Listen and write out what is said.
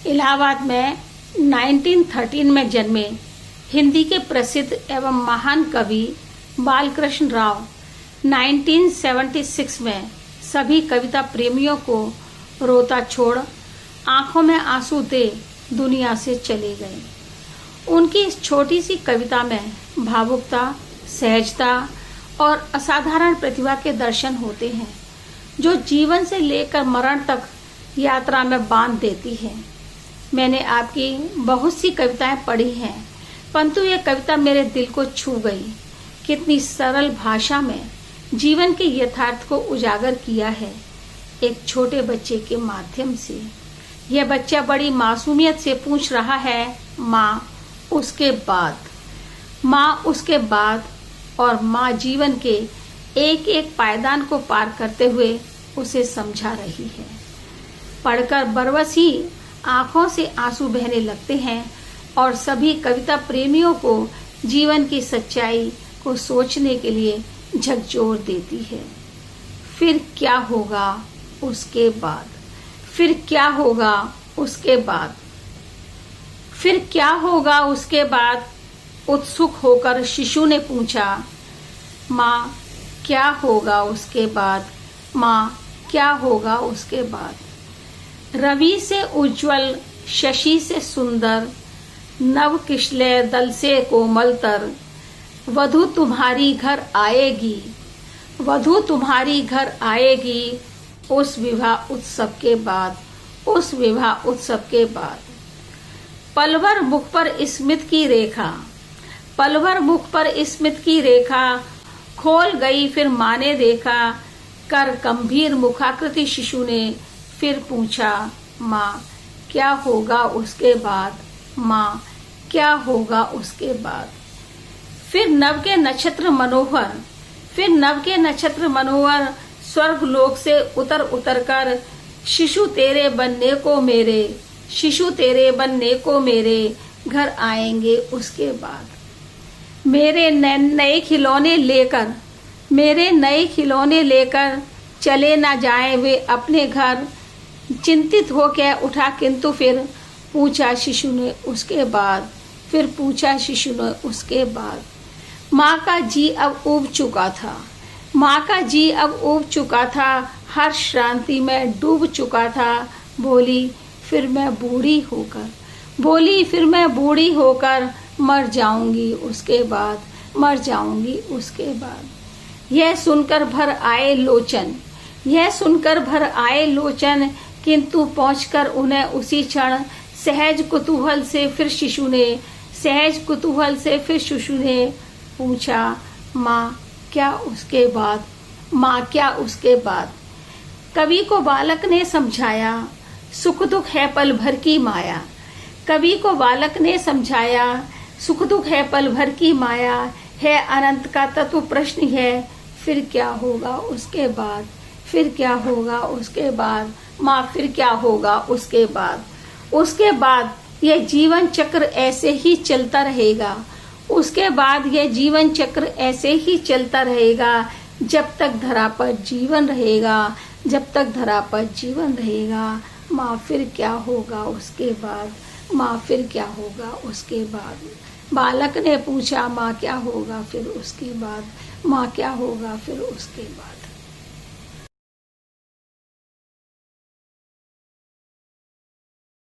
इलाहाबाद में 1913 में जन्मे हिंदी के प्रसिद्ध एवं महान कवि बालकृष्ण राव 1976 में सभी कविता प्रेमियों को रोता छोड़ आंखों में आंसू दे दुनिया से चले गए। उनकी इस छोटी सी कविता में भावुकता, सहजता और असाधारण प्रतिभा के दर्शन होते हैं, जो जीवन से लेकर मरण तक यात्रा में बांध देती है। मैंने आपकी बहुत सी कविताएं पढ़ी हैं, परंतु ये कविता मेरे दिल को छू गई। कितनी सरल भाषा में जीवन के यथार्थ को उजागर किया है एक छोटे बच्चे के माध्यम से। यह बच्चा बड़ी मासूमियत से पूछ रहा है, माँ उसके बाद, माँ उसके बाद, और माँ जीवन के एक एक पायदान को पार करते हुए उसे समझा रही है। पढ़कर बरबस ही आंखों से आंसू बहने लगते हैं और सभी कविता प्रेमियों को जीवन की सच्चाई को सोचने के लिए झकझोर देती है। फिर क्या होगा उसके बाद, फिर क्या होगा उसके बाद, फिर क्या होगा उसके बाद, उत्सुक होकर शिशु ने पूछा। माँ क्या होगा उसके बाद, माँ क्या होगा उसके बाद। रवि से उज्जवल, शशि से सुंदर, नव किशलय दल से कोमलतर, वधु तुम्हारी घर आएगी, वधु तुम्हारी घर आएगी, उस विवाह उत्सव के बाद, उस विवाह उत्सव के बाद। पलवर मुख पर स्मित की रेखा, पलवर मुख पर स्मित की रेखा, खोल गई फिर माँ ने देखा, कर गंभीर मुखाकृति शिशु ने फिर पूछा। माँ क्या होगा उसके बाद, माँ क्या होगा उसके बाद। फिर नव के नक्षत्र मनोहर, फिर नव के नक्षत्र मनोहर, स्वर्ग लोक से उतर उतर कर, शिशु तेरे बनने को मेरे, शिशु तेरे बनने को मेरे घर आएंगे उसके बाद। मेरे नए खिलौने लेकर, मेरे नए खिलौने लेकर, चले ना जाएं वे अपने घर। चिंतित होकर उठा किंतु फिर पूछा शिशु ने उसके बाद, फिर पूछा शिशु ने उसके बाद। माँ का जी अब ऊब चुका था, माँ का जी अब ऊब चुका था, हर श्रांति में डूब चुका था। बोली फिर मैं बूढ़ी होकर, बोली फिर मैं बूढ़ी होकर मर जाऊंगी उसके बाद, मर जाऊंगी उसके बाद। यह सुनकर भर आए लोचन, यह सुनकर भर आए लोचन, किंतु पहुंचकर उन्हें उसी क्षण सहज कुतूहल से फिर शिशु ने, सहज कुतूहल से फिर शिशु ने पूछा। माँ क्या उसके बाद, माँ क्या उसके बाद। कवि को बालक ने समझाया, सुख दुख है पल भर की माया। कवि को बालक ने समझाया, सुख दुख है पल भर की माया, है अनंत का तत्व प्रश्न है, फिर क्या होगा उसके बाद, फिर क्या होगा उसके बाद। माँ फिर क्या होगा उसके बाद। उसके बाद यह जीवन चक्र ऐसे ही चलता रहेगा, उसके बाद यह जीवन चक्र ऐसे ही चलता रहेगा जब तक धरा पर जीवन रहेगा, जब तक धरा पर जीवन रहेगा। माँ फिर क्या होगा उसके बाद, माँ फिर क्या होगा उसके बाद। बालक ने पूछा माँ क्या होगा फिर उसके बाद, माँ क्या होगा फिर उसके बाद।